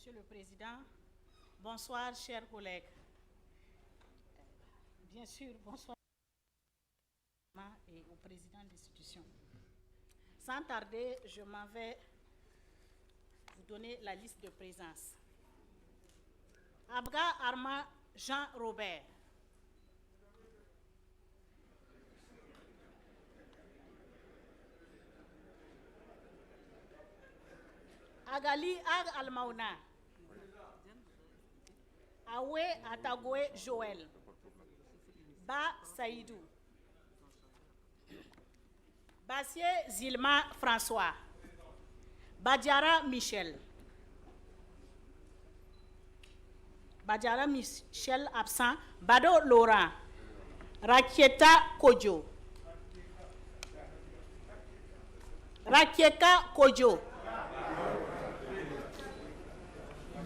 Monsieur le Président. Bonsoir, chers collègues. Bien sûr, bonsoir et au président de l'institution. Sans tarder, je m'en vais vous donner la liste de présence. Abga Armand Jean Robert. Agali Ag Almauna. Awe Atagoe Joël. Ba Saïdou. Bassier Zilma François. Badiara Michel. Badiara Michel absent. Bado Laurent. Rakieta Kodjo. Rakieka Kodjo.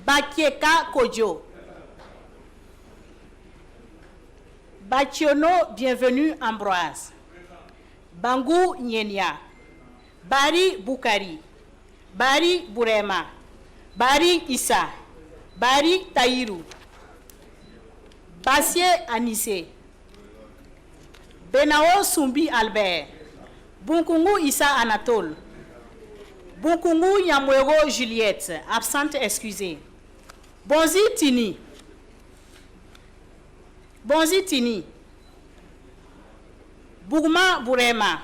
Bakieka Kodjo. Bachiono, bienvenue Ambroise. Bangou Nyenia. Bari Boukari. Bari Bourema. Bari Issa. Bari Taïrou. Bassier Anissé. Benao Sumbi Albert. Bunkungu Issa Anatole. Bunkungu Yamwego Juliette. Absente excusée. Bonzi Tini. Bonzi Tini. Bougma Bourema.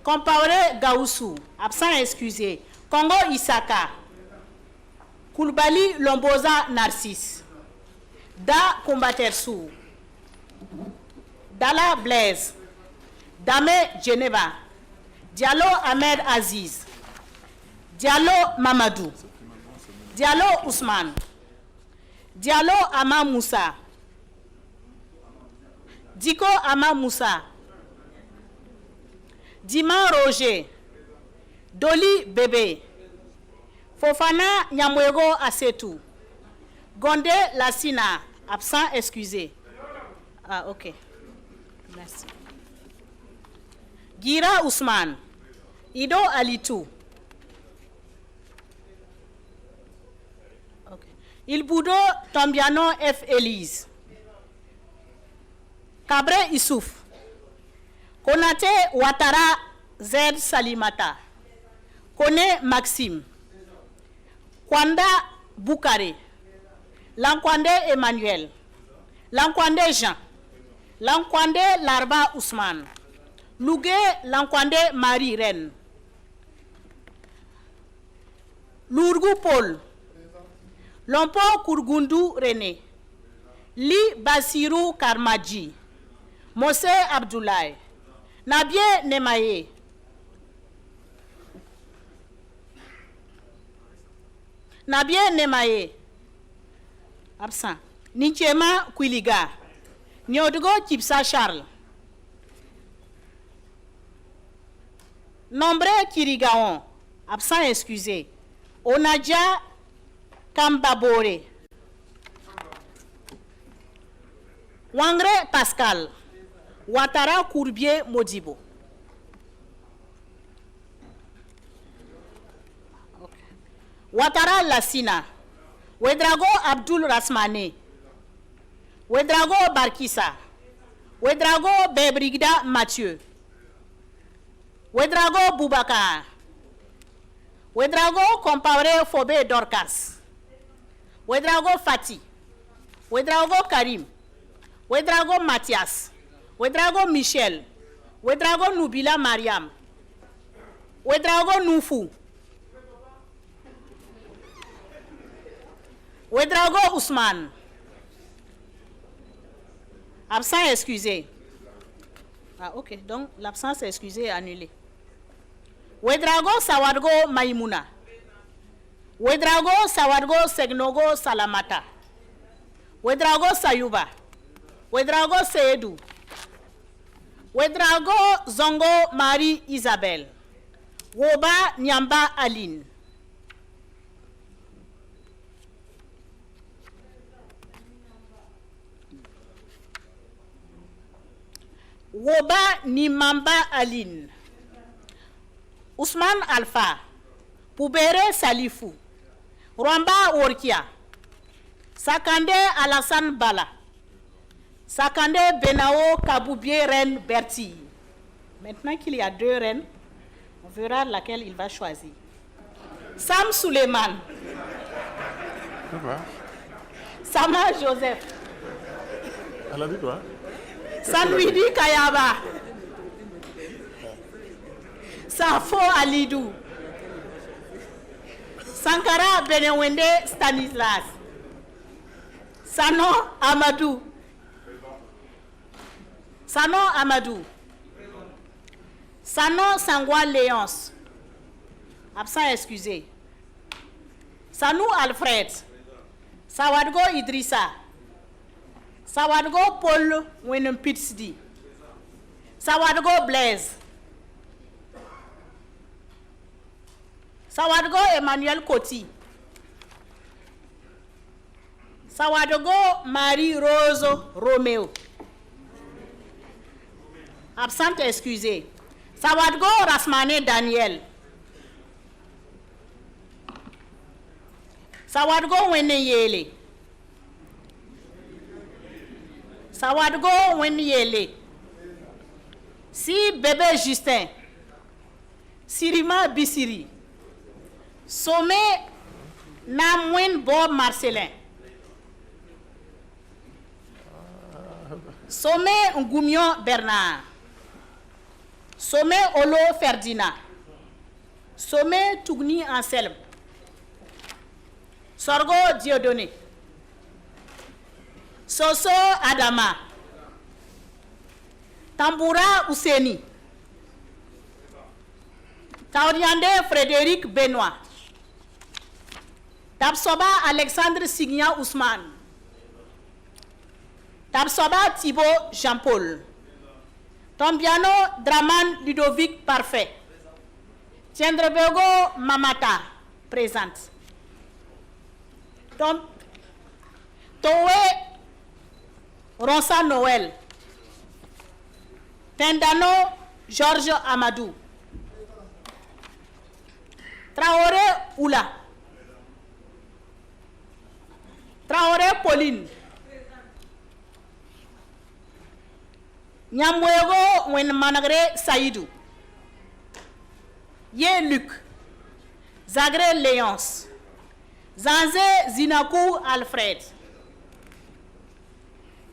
Compaoré Gaoussou. Absent excusé. Congo Isaka. Koulibaly Lomboza Narcisse. Da Combatersou. Dala Blaise. Dame Geneva. Diallo Ahmed Aziz. Diallo Mamadou. Diallo Ousmane. Diallo Ama Moussa. Diko Ama Moussa. Dima Roger. Doli Bébé. Fofana Nyamwego Asetou. Gonde Lassina. Absent excusé. Ah, ok. Merci. Gira Ousmane. Ido Alitou. Ok. Ilboudo Tombiano F. Elise. Kabre Issouf. Konate Ouattara Z. Salimata. Kone Maxime. Kwanda Boukare. Lankwande Emmanuel. Lankwande Jean. Lankwande Larba Ousmane. Lougué Lankwande Marie Reine. Lourgou Paul. Lompo Kourgoundou René. Li Basirou Karmadji. Mose Abdoulaye. Nabie Nemaye. Nabie Nemaye. Absent. Nichema Kwiliga. Nyodgo Kipsa Charles. Nombre Kirigaon. Absent excusé. Onadja Kambabore. Wangre Pascal. Ouattara Courbier Modibo. Okay. Ouattara Lassina. Wedrago Abdul Rasmane. Wedrago Barkissa. Wedrago Bebrigda Mathieu. Wedrago Boubacar. Wedrago Compaoré Fobé Dorcas. Wedrago Fati. Wedrago Karim. Wedrago Mathias. Wedrago Michel. Wedrago Nubila Mariam. Wedrago Noufou. Wedrago Ousmane. Absent excusé. Ah, ok. Donc, l'absence excusée est annulée. Wedrago Sawadgo Maïmouna. Wedrago Sawadgo Segnogo Salamata. Wedrago Sayuba. Wedrago Seydou. Wedrago Zongo Marie Isabelle. Woba Nyamba Aline. Woba Nimamba Aline. Ousmane Alpha. Poubere Salifou. Rwamba Workia, Sakande Alassane Bala, Sakande Benao Kaboubie Reine Berti. Maintenant qu'il y a 2 reines, on verra laquelle il va choisir. Sam Suleiman, Sama Joseph, Elle a dit quoi? Sanwidi Kayaba, Safo Alidou, Sankara Benewende Stanislas, Sano Amadou, Sano Sangwa Léonce, absent excusé. Sanou Alfred, Sawadgo Idrissa, Sawadgo Paul Winnempitsdi, Sawadgo Blaise, Sawadgo Emmanuel Koti, Sawadgo Marie-Rose Roméo, absente excusée. Sawadgo Rasmane Daniel, Sawadgo Weneyele, Sawadgo Weneyele, Si Bébé Justin, Sirima Bissiri, Sommé Namwen Bob Marcelin, Sommé Ngoumion Bernard, Sommé Olo Ferdinand, Sommé Tougni Anselme, Sorgo Dieudonné, Soso Adama, Tamboura Ouseni, Taoriande Frédéric Benoît, Tabsoba Alexandre Signan Ousmane, Tabsoba Thibaut Jean-Paul, Tombiano Draman Ludovic Parfait, Tiendrebego Mamata, présente. Towe Ronsa Noël, Tendano Georges Amadou, Traoré Oula, Traoré Pauline, Nyamwego Wenmanagre Saïdou, Ye Luc, Zagre Léonce, Zanze Zinakou Alfred,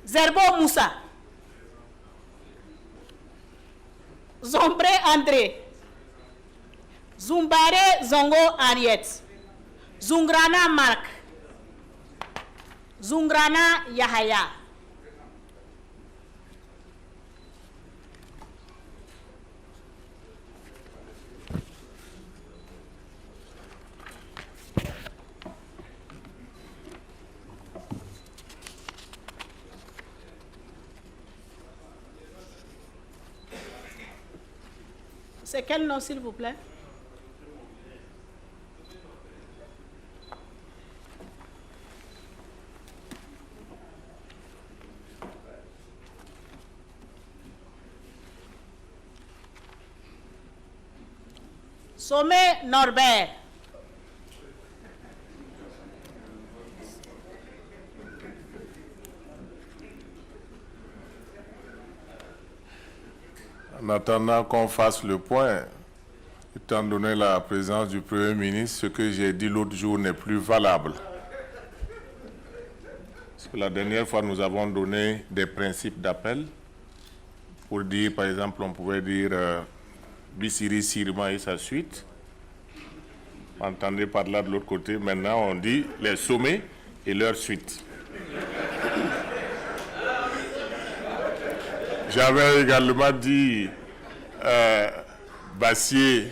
Zerbo Moussa, Zombre André, Zumbare Zongo Ariette, Zungrana Marc, Zungrana Yahaya. C'est quel nom, s'il vous plaît? Sommet Norbert. En attendant qu'on fasse le point, étant donné la présence du Premier ministre, ce que j'ai dit l'autre jour n'est plus valable. Parce que la dernière fois, nous avons donné des principes d'appel pour dire, par exemple, on pouvait dire Bissiri, Sirima et sa suite. Entendez par là de l'autre côté, maintenant on dit les sommets et leur suite. J'avais également dit Bassier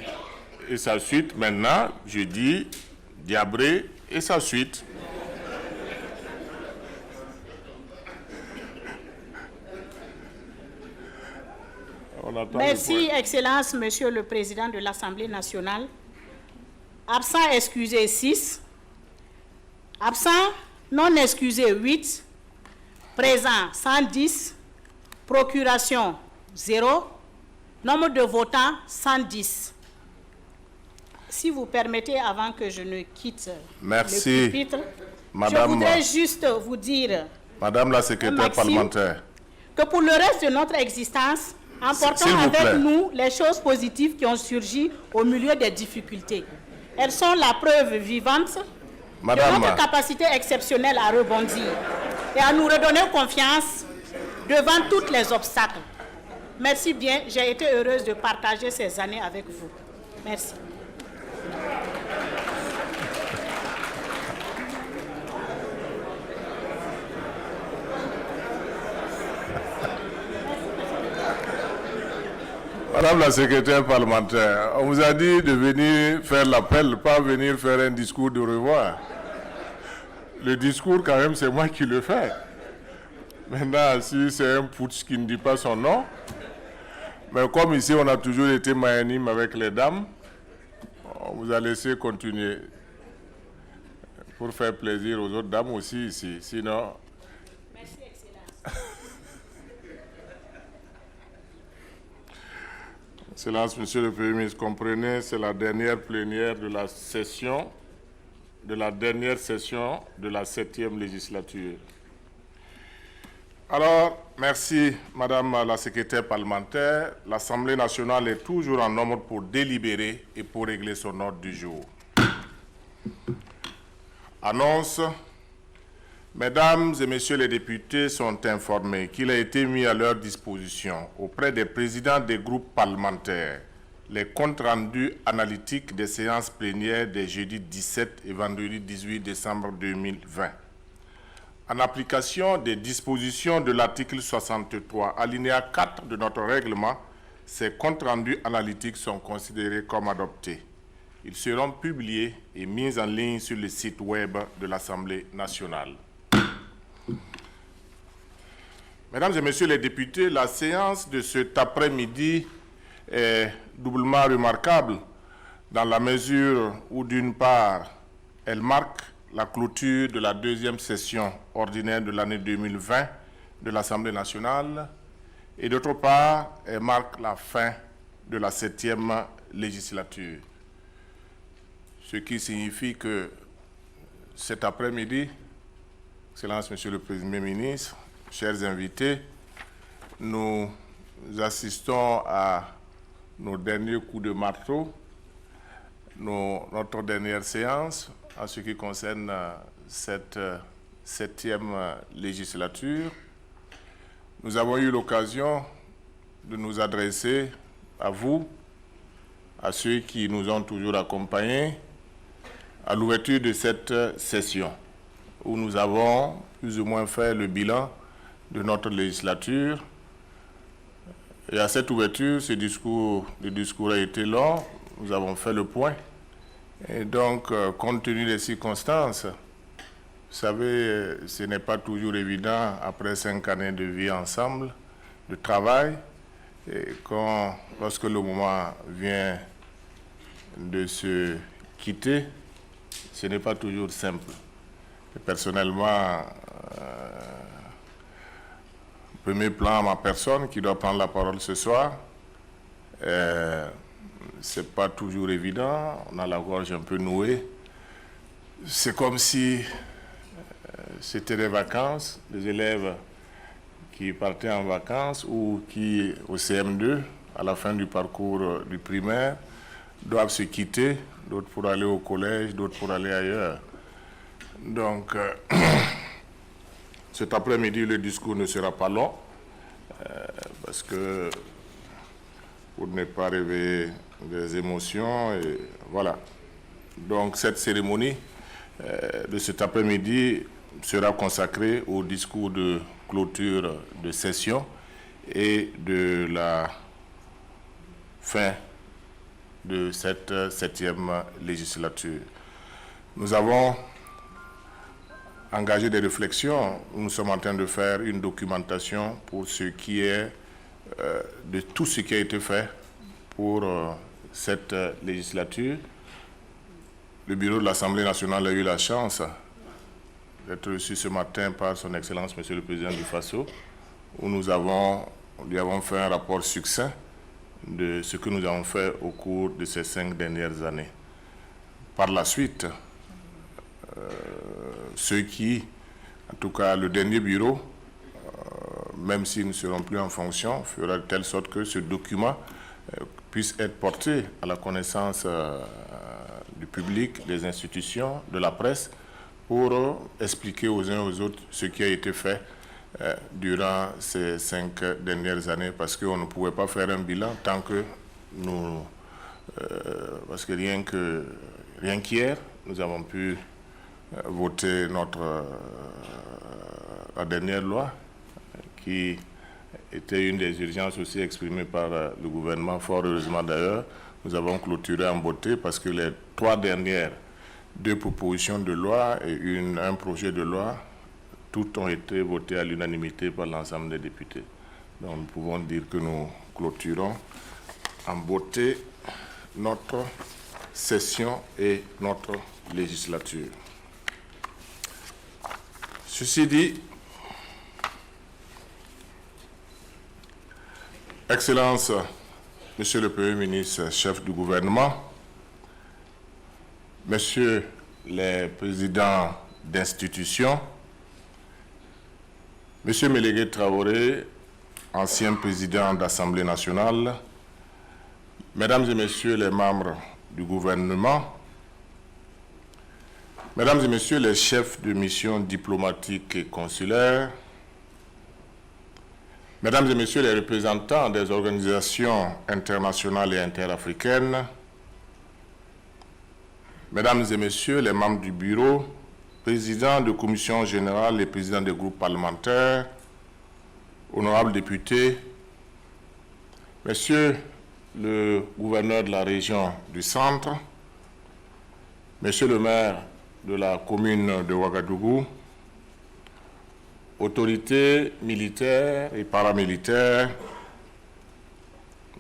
et sa suite. Maintenant, je dis Diabré et sa suite. Merci, Excellence, Monsieur le Président de l'Assemblée nationale. Absent excusé 6. Absent non excusé 8. Présent 110. Procuration 0. Nombre de votants 110. si vous permettez, avant que je ne quitte Merci, le pupitre, Madame, je voudrais juste vous dire, Madame la secrétaire Maxime, parlementaire, que pour le reste de notre existence, emportons S'il vous avec plaît. nous les choses positives qui ont surgi au milieu des difficultés. Elles sont la preuve vivante Madame, de notre capacité exceptionnelle à rebondir et à nous redonner confiance devant tous les obstacles. Merci bien, j'ai été heureuse de partager ces années avec vous. Merci. Madame la secrétaire parlementaire, on vous a dit de venir faire l'appel, pas venir faire un discours de revoir. Le discours, quand même, c'est moi qui le fais. Maintenant, si c'est un putsch qui ne dit pas son nom, mais comme ici, on a toujours été magnanime avec les dames, on vous a laissé continuer pour faire plaisir aux autres dames aussi ici. Sinon... Merci, Excellence. Excellence, Monsieur le Premier ministre, comprenez, c'est la dernière plénière de la session, de la 7e législature. Alors, merci, Madame la secrétaire parlementaire. L'Assemblée nationale est toujours en nombre pour délibérer et pour régler son ordre du jour. Annonce. Mesdames et Messieurs les députés sont informés qu'il a été mis à leur disposition auprès des présidents des groupes parlementaires les comptes rendus analytiques des séances plénières des jeudis 17 et vendredi 18 décembre 2020. En application des dispositions de l'article 63, alinéa 4 de notre règlement, ces comptes rendus analytiques sont considérés comme adoptés. Ils seront publiés et mis en ligne sur le site web de l'Assemblée nationale. Mesdames et Messieurs les députés, la séance de cet après-midi est doublement remarquable dans la mesure où, d'une part, elle marque la clôture de la deuxième session ordinaire de l'année 2020 de l'Assemblée nationale et, d'autre part, elle marque la fin de la 7e législature. Ce qui signifie que cet après-midi, Excellence, Monsieur le Premier ministre, chers invités, nous assistons à nos derniers coups de marteau, notre dernière séance en ce qui concerne cette 7e législature. Nous avons eu l'occasion de nous adresser à vous, à ceux qui nous ont toujours accompagnés, à l'ouverture de cette session, où nous avons plus ou moins fait le bilan de notre législature. Et à cette ouverture, le discours a été long, nous avons fait le point. Et donc, compte tenu des circonstances, vous savez, ce n'est pas toujours évident, après 5 années de vie ensemble, de travail, et lorsque le moment vient de se quitter, ce n'est pas toujours simple. Et personnellement, premier plan à ma personne qui doit prendre la parole ce soir, c'est pas toujours évident, on a la gorge un peu nouée. C'est comme si c'était des vacances, des élèves qui partaient en vacances ou qui, au CM2, à la fin du parcours du primaire, doivent se quitter, d'autres pour aller au collège, d'autres pour aller ailleurs. Donc, cet après-midi, le discours ne sera pas long, parce que pour ne pas rêver des émotions, et voilà. Donc, cette cérémonie de cet après-midi sera consacrée au discours de clôture de session et de la fin de cette 7e législature. Nous avons engagé des réflexions. Nous sommes en train de faire une documentation pour ce qui est de tout ce qui a été fait pour cette législature. Le bureau de l'Assemblée nationale a eu la chance d'être reçu ce matin par son Excellence, Monsieur le Président du Faso, où nous lui avons fait un rapport succinct de ce que nous avons fait au cours de ces 5 dernières années. par la suite, ceux qui, en tout cas le dernier bureau, même s'ils ne seront plus en fonction, fera de telle sorte que ce document puisse être porté à la connaissance du public, des institutions, de la presse, pour expliquer aux uns et aux autres ce qui a été fait durant ces 5 dernières années, parce qu'on ne pouvait pas faire un bilan tant que nous... parce que rien qu'hier, nous avons pu voter la dernière loi, qui était une des urgences aussi exprimées par le gouvernement, fort heureusement d'ailleurs. Nous avons clôturé en beauté parce que les 3 dernières, 2 propositions de loi et un projet de loi, toutes ont été votées à l'unanimité par l'ensemble des députés. Donc nous pouvons dire que nous clôturons en beauté notre session et notre législature. Ceci dit, Excellence, Monsieur le Premier ministre, chef du gouvernement, Messieurs les présidents d'institutions, Monsieur Mélégué Traoré, ancien président d'Assemblée nationale, Mesdames et Messieurs les membres du gouvernement, Mesdames et Messieurs les chefs de mission diplomatiques et consulaires, Mesdames et Messieurs les représentants des organisations internationales et interafricaines, Mesdames et Messieurs les membres du bureau, présidents de commissions générales et présidents des groupes parlementaires, honorables députés, Monsieur le gouverneur de la région du Centre, Monsieur le maire de la commune de Ouagadougou, autorités militaires et paramilitaires,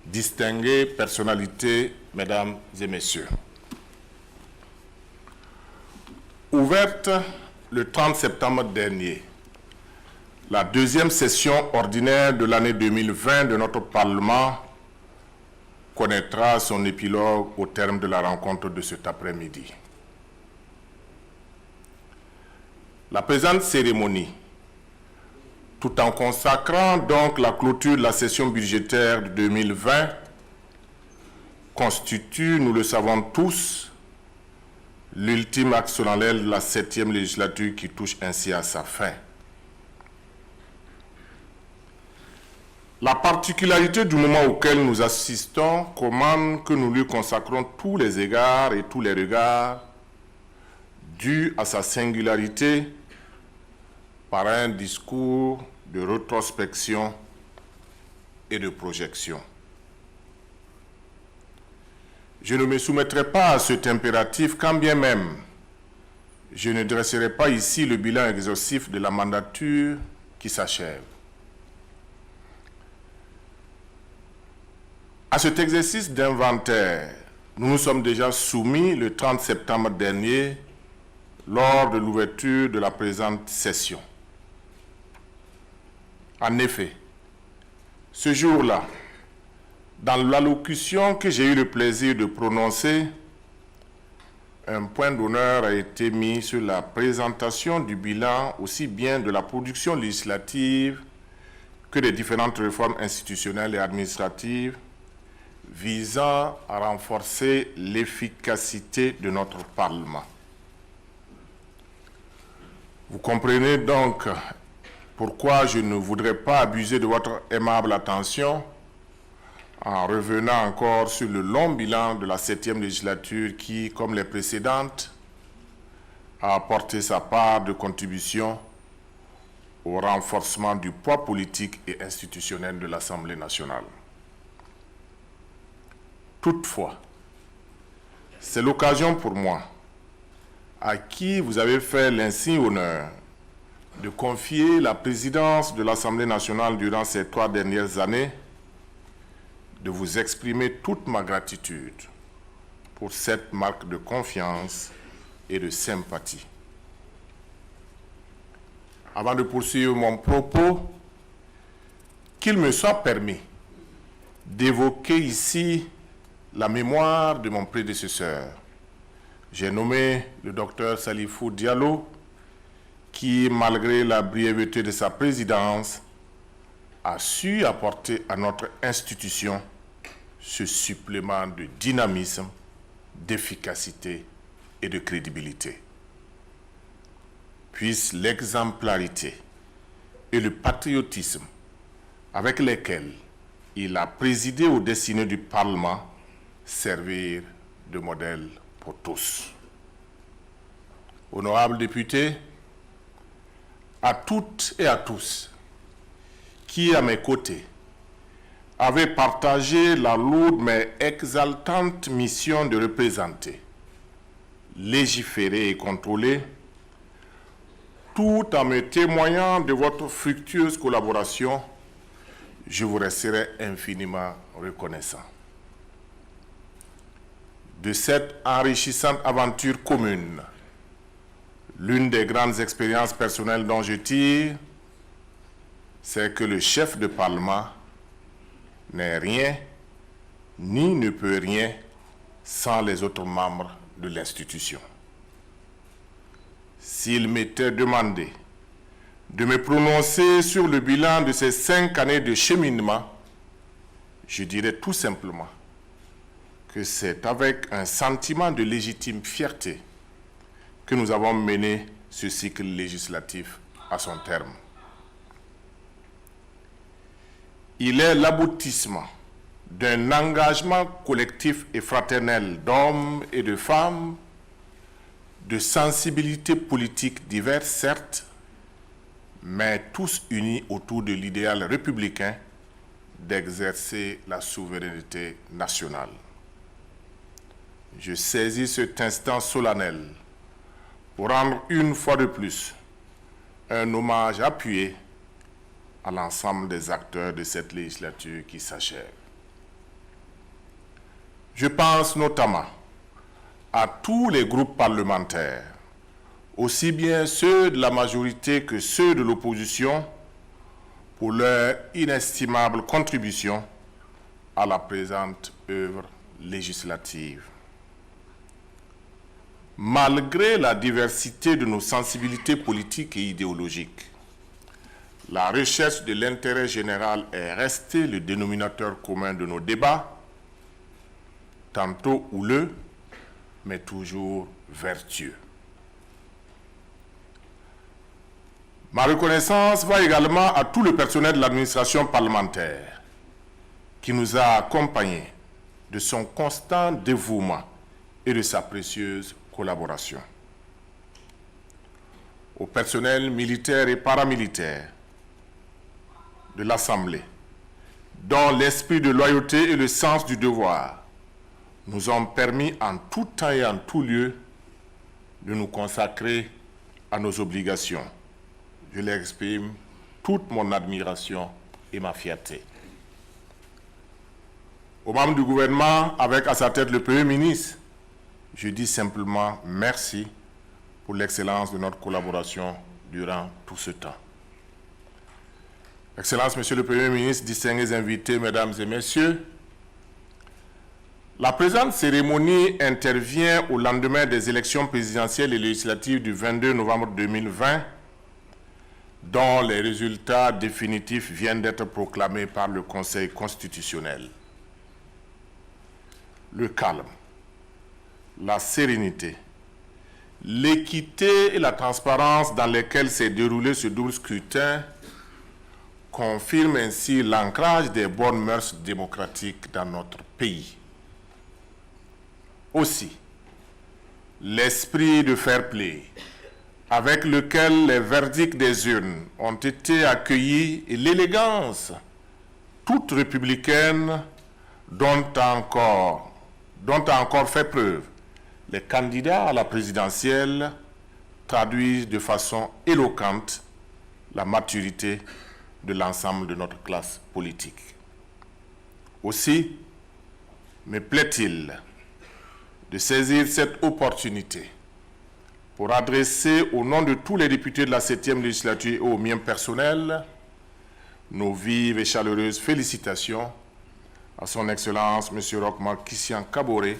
distinguées personnalités, Mesdames et Messieurs. Ouverte le 30 septembre dernier, la 2e session ordinaire de l'année 2020 de notre Parlement connaîtra son épilogue au terme de la rencontre de cet après-midi. La présente cérémonie, tout en consacrant donc la clôture de la session budgétaire de 2020, constitue, nous le savons tous, l'ultime acte solennel de la 7e législature qui touche ainsi à sa fin. La particularité du moment auquel nous assistons commande que nous lui consacrons tous les égards et tous les regards dus à sa singularité par un discours de rétrospection et de projection. Je ne me soumettrai pas à cet impératif quand bien même je ne dresserai pas ici le bilan exhaustif de la mandature qui s'achève. À cet exercice d'inventaire, nous nous sommes déjà soumis le 30 septembre dernier lors de l'ouverture de la présente session. En effet, ce jour-là, dans l'allocution que j'ai eu le plaisir de prononcer, un point d'honneur a été mis sur la présentation du bilan aussi bien de la production législative que des différentes réformes institutionnelles et administratives visant à renforcer l'efficacité de notre Parlement. Vous comprenez donc pourquoi je ne voudrais pas abuser de votre aimable attention en revenant encore sur le long bilan de la 7e législature qui, comme les précédentes, a apporté sa part de contribution au renforcement du poids politique et institutionnel de l'Assemblée nationale. Toutefois, c'est l'occasion pour moi, à qui vous avez fait l'insigne honneur de confier la présidence de l'Assemblée nationale durant ces 3 dernières années, de vous exprimer toute ma gratitude pour cette marque de confiance et de sympathie. Avant de poursuivre mon propos, qu'il me soit permis d'évoquer ici la mémoire de mon prédécesseur, j'ai nommé le docteur Salifou Diallo, qui, malgré la brièveté de sa présidence, a su apporter à notre institution ce supplément de dynamisme, d'efficacité et de crédibilité. Puisse l'exemplarité et le patriotisme avec lesquels il a présidé aux destinées du Parlement servir de modèle pour tous. Honorables députés, à toutes et à tous qui, à mes côtés, avaient partagé la lourde mais exaltante mission de représenter, légiférer et contrôler, tout en me témoignant de votre fructueuse collaboration, je vous resterai infiniment reconnaissant. De cette enrichissante aventure commune, l'une des grandes expériences personnelles dont je tire, c'est que le chef de Parlement n'est rien, ni ne peut rien, sans les autres membres de l'institution. S'il m'était demandé de me prononcer sur le bilan de ces 5 années de cheminement, je dirais tout simplement que c'est avec un sentiment de légitime fierté que nous avons mené ce cycle législatif à son terme. Il est l'aboutissement d'un engagement collectif et fraternel d'hommes et de femmes, de sensibilités politiques diverses, certes, mais tous unis autour de l'idéal républicain d'exercer la souveraineté nationale. Je saisis cet instant solennel pour rendre une fois de plus un hommage appuyé à l'ensemble des acteurs de cette législature qui s'achève. Je pense notamment à tous les groupes parlementaires, aussi bien ceux de la majorité que ceux de l'opposition, pour leur inestimable contribution à la présente œuvre législative. Malgré la diversité de nos sensibilités politiques et idéologiques, la recherche de l'intérêt général est restée le dénominateur commun de nos débats, tantôt houleux, mais toujours vertueux. Ma reconnaissance va également à tout le personnel de l'administration parlementaire qui nous a accompagnés de son constant dévouement et de sa précieuse collaboration. Au personnel militaire et paramilitaire de l'Assemblée, dont l'esprit de loyauté et le sens du devoir nous ont permis en tout temps et en tout lieu de nous consacrer à nos obligations. Je leur exprime toute mon admiration et ma fierté. Aux membres du gouvernement, avec à sa tête le Premier ministre, je dis simplement merci pour l'excellence de notre collaboration durant tout ce temps. Excellence, Monsieur le Premier ministre, distingués invités, Mesdames et Messieurs, la présente cérémonie intervient au lendemain des élections présidentielles et législatives du 22 novembre 2020, dont les résultats définitifs viennent d'être proclamés par le Conseil constitutionnel. Le calme, la sérénité, l'équité et la transparence dans lesquelles s'est déroulé ce double scrutin confirment ainsi l'ancrage des bonnes mœurs démocratiques dans notre pays. Aussi, l'esprit de fair play avec lequel les verdicts des urnes ont été accueillis et l'élégance toute républicaine dont a encore fait preuve les candidats à la présidentielle traduisent de façon éloquente la maturité de l'ensemble de notre classe politique. Aussi, me plaît-il de saisir cette opportunité pour adresser au nom de tous les députés de la 7e législature et au mien personnel nos vives et chaleureuses félicitations à son Excellence M. Roch Marc Christian Kaboré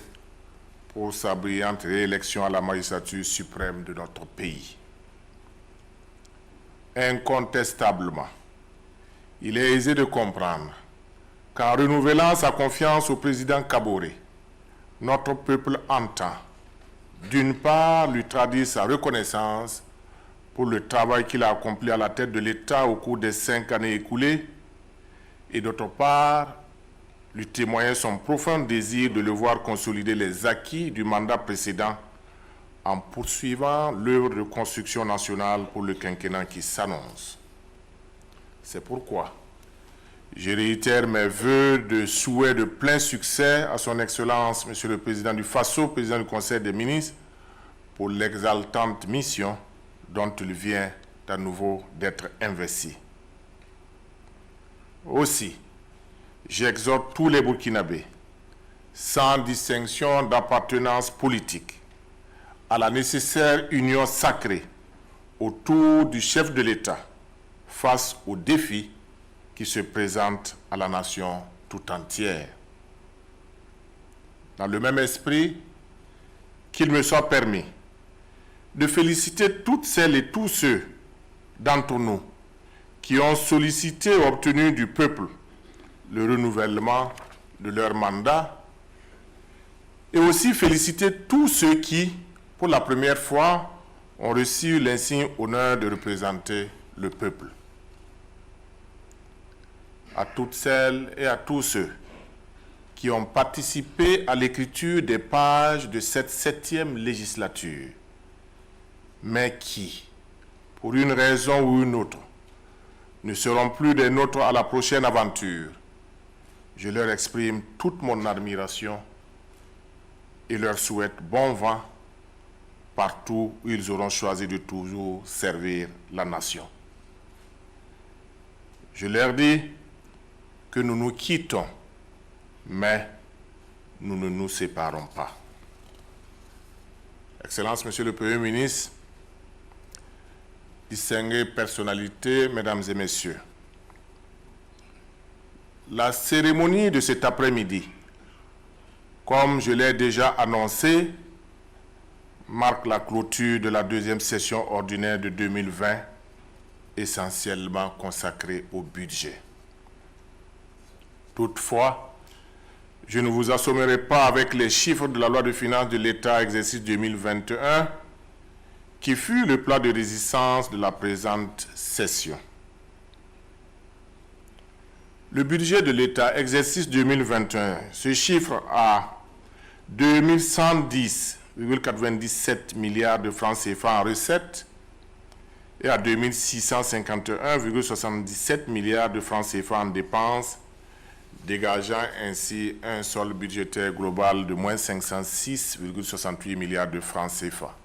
pour sa brillante réélection à la magistrature suprême de notre pays. Incontestablement, il est aisé de comprendre qu'en renouvelant sa confiance au président Kaboré, notre peuple entend, d'une part, lui traduire sa reconnaissance pour le travail qu'il a accompli à la tête de l'État au cours des 5 années écoulées, et d'autre part, lui témoigner son profond désir de le voir consolider les acquis du mandat précédent en poursuivant l'œuvre de construction nationale pour le quinquennat qui s'annonce. C'est pourquoi je réitère mes vœux de souhait de plein succès à son Excellence, Monsieur le Président du Faso, Président du Conseil des ministres, pour l'exaltante mission dont il vient à nouveau d'être investi. Aussi, j'exhorte tous les Burkinabés, sans distinction d'appartenance politique, à la nécessaire union sacrée autour du chef de l'État face aux défis qui se présentent à la nation tout entière. Dans le même esprit, qu'il me soit permis de féliciter toutes celles et tous ceux d'entre nous qui ont sollicité et obtenu du peuple le renouvellement de leur mandat, et aussi féliciter tous ceux qui, pour la première fois, ont reçu l'insigne honneur de représenter le peuple. À toutes celles et à tous ceux qui ont participé à l'écriture des pages de cette 7e législature, mais qui, pour une raison ou une autre, ne seront plus des nôtres à la prochaine aventure, je leur exprime toute mon admiration et leur souhaite bon vent partout où ils auront choisi de toujours servir la nation. Je leur dis que nous nous quittons, mais nous ne nous séparons pas. Excellence, Monsieur le Premier ministre, distinguées personnalités, Mesdames et Messieurs, la cérémonie de cet après-midi, comme je l'ai déjà annoncé, marque la clôture de la 2e session ordinaire de 2020, essentiellement consacrée au budget. Toutefois, je ne vous assommerai pas avec les chiffres de la loi de finances de l'État exercice 2021, qui fut le plan de résistance de la présente session. Le budget de l'État exercice 2021 se chiffre à 2110,97 milliards de francs CFA en recettes et à 2651,77 milliards de francs CFA en dépenses, dégageant ainsi un solde budgétaire global de moins 506,68 milliards de francs CFA.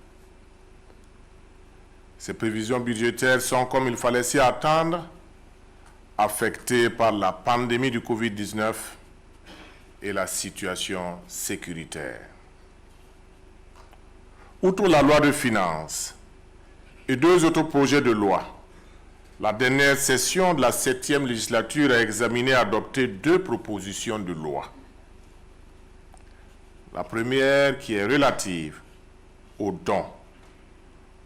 Ces prévisions budgétaires sont, comme il fallait s'y attendre, affectées par la pandémie du Covid-19 et la situation sécuritaire. Outre la loi de finances et 2 autres projets de loi, la dernière session de la 7e législature a examiné et adopté 2 propositions de loi. La première qui est relative aux dons,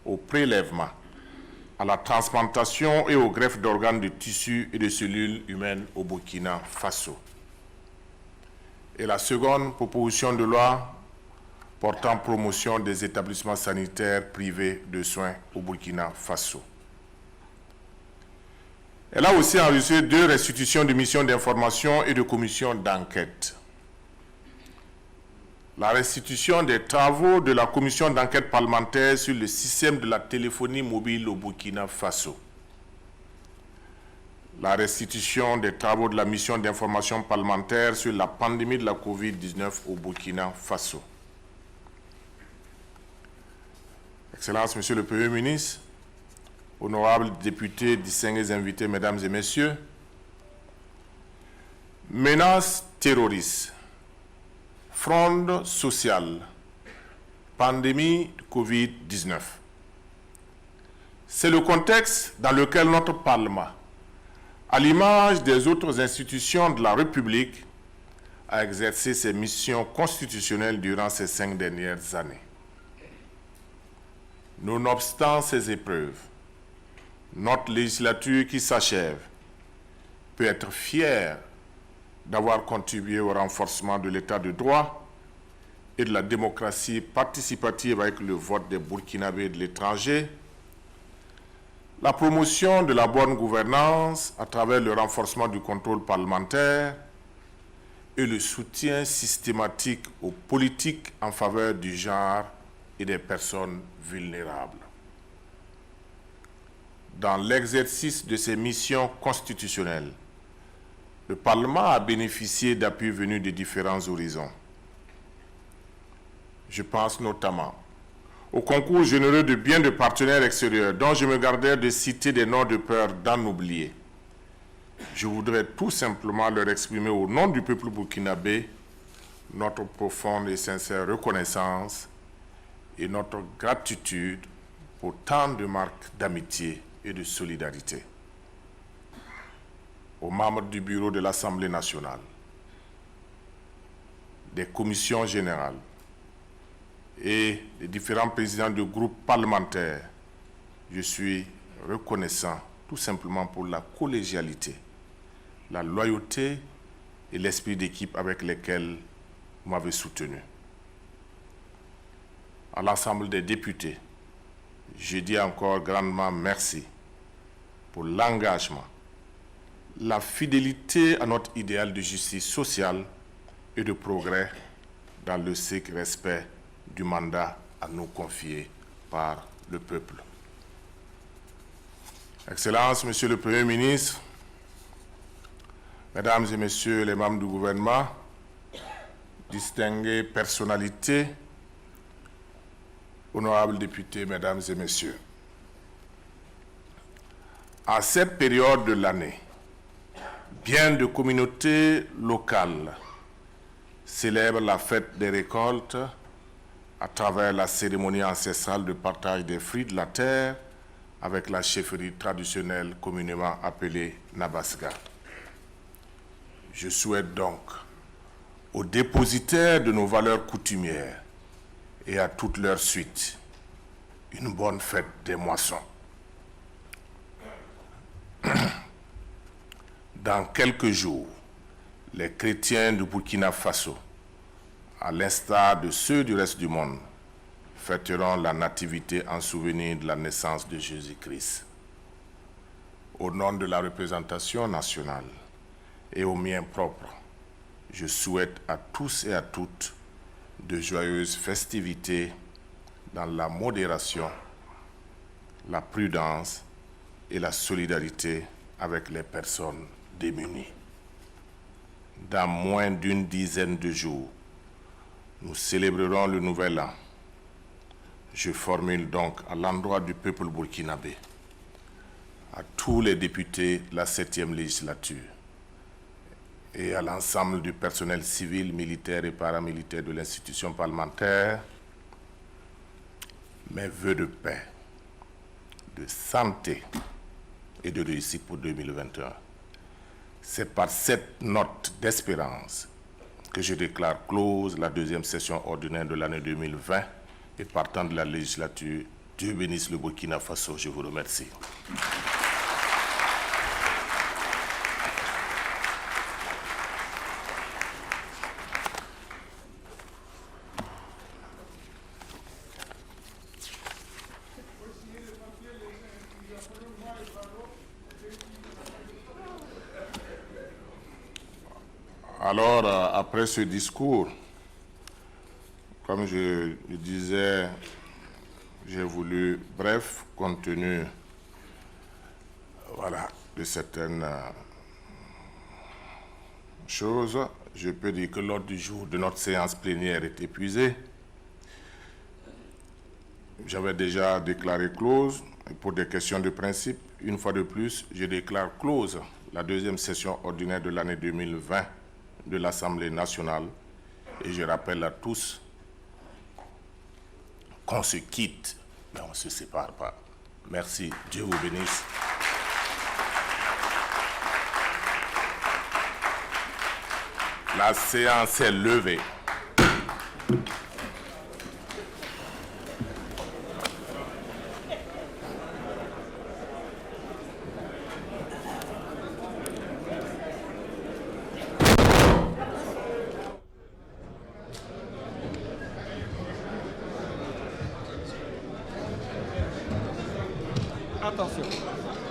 au prélèvement, à la transplantation et au greffe d'organes de tissus et de cellules humaines au Burkina Faso. Et la seconde proposition de loi portant promotion des établissements sanitaires privés de soins au Burkina Faso. Elle a aussi enregistré 2 restitutions de missions d'information et de commissions d'enquête. La restitution des travaux de la commission d'enquête parlementaire sur le système de la téléphonie mobile au Burkina Faso. La restitution des travaux de la mission d'information parlementaire sur la pandémie de la Covid-19 au Burkina Faso. Excellences, Monsieur le Premier ministre, honorables députés, distingués invités, Mesdames et Messieurs, menaces terroristes, fronde sociale, pandémie de Covid-19. C'est le contexte dans lequel notre Parlement, à l'image des autres institutions de la République, a exercé ses missions constitutionnelles durant ces 5 dernières années. Nonobstant ces épreuves, notre législature qui s'achève peut être fière d'avoir contribué au renforcement de l'état de droit et de la démocratie participative avec le vote des Burkinabés de l'étranger, la promotion de la bonne gouvernance à travers le renforcement du contrôle parlementaire et le soutien systématique aux politiques en faveur du genre et des personnes vulnérables. Dans l'exercice de ses missions constitutionnelles, le Parlement a bénéficié d'appuis venus de différents horizons. Je pense notamment au concours généreux de bien de partenaires extérieurs dont je me gardais de citer des noms de peur d'en oublier. Je voudrais tout simplement leur exprimer au nom du peuple burkinabé notre profonde et sincère reconnaissance et notre gratitude pour tant de marques d'amitié et de solidarité. Aux membres du bureau de l'Assemblée nationale, des commissions générales et des différents présidents de groupes parlementaires, je suis reconnaissant tout simplement pour la collégialité, la loyauté et l'esprit d'équipe avec lesquels vous m'avez soutenu. À l'ensemble des députés, je dis encore grandement merci pour l'engagement, la fidélité à notre idéal de justice sociale et de progrès dans le strict respect du mandat à nous confier par le peuple. Excellences, Monsieur le Premier ministre, Mesdames et Messieurs les membres du gouvernement, distinguées personnalités, honorables députés, Mesdames et Messieurs, à cette période de l'année, bien de communautés locales célèbrent la fête des récoltes à travers la cérémonie ancestrale de partage des fruits de la terre avec la chefferie traditionnelle communément appelée Nabasga. Je souhaite donc aux dépositaires de nos valeurs coutumières et à toute leur suite une bonne fête des moissons. Dans quelques jours, les chrétiens du Burkina Faso, à l'instar de ceux du reste du monde, fêteront la nativité en souvenir de la naissance de Jésus-Christ. Au nom de la représentation nationale et au mien propre, je souhaite à tous et à toutes de joyeuses festivités dans la modération, la prudence et la solidarité avec les personnes démunies. Dans moins d'une dizaine de jours, nous célébrerons le Nouvel An. Je formule donc à l'endroit du peuple burkinabé, à tous les députés de la 7e législature et à l'ensemble du personnel civil, militaire et paramilitaire de l'institution parlementaire, mes vœux de paix, de santé et de réussite pour 2021. C'est par cette note d'espérance que je déclare close la 2e session ordinaire de l'année 2020 et partant de la législature. Dieu bénisse le Burkina Faso. Je vous remercie. Alors, après ce discours, comme je le disais, j'ai voulu, bref, compte tenu de certaines choses, je peux dire que l'ordre du jour de notre séance plénière est épuisé. J'avais déjà déclaré close, et pour des questions de principe, une fois de plus, je déclare close la 2e session ordinaire de l'année 2020 de l'Assemblée nationale, et je rappelle à tous qu'on se quitte, mais on ne se sépare pas. Merci, Dieu vous bénisse. La séance est levée. Attention.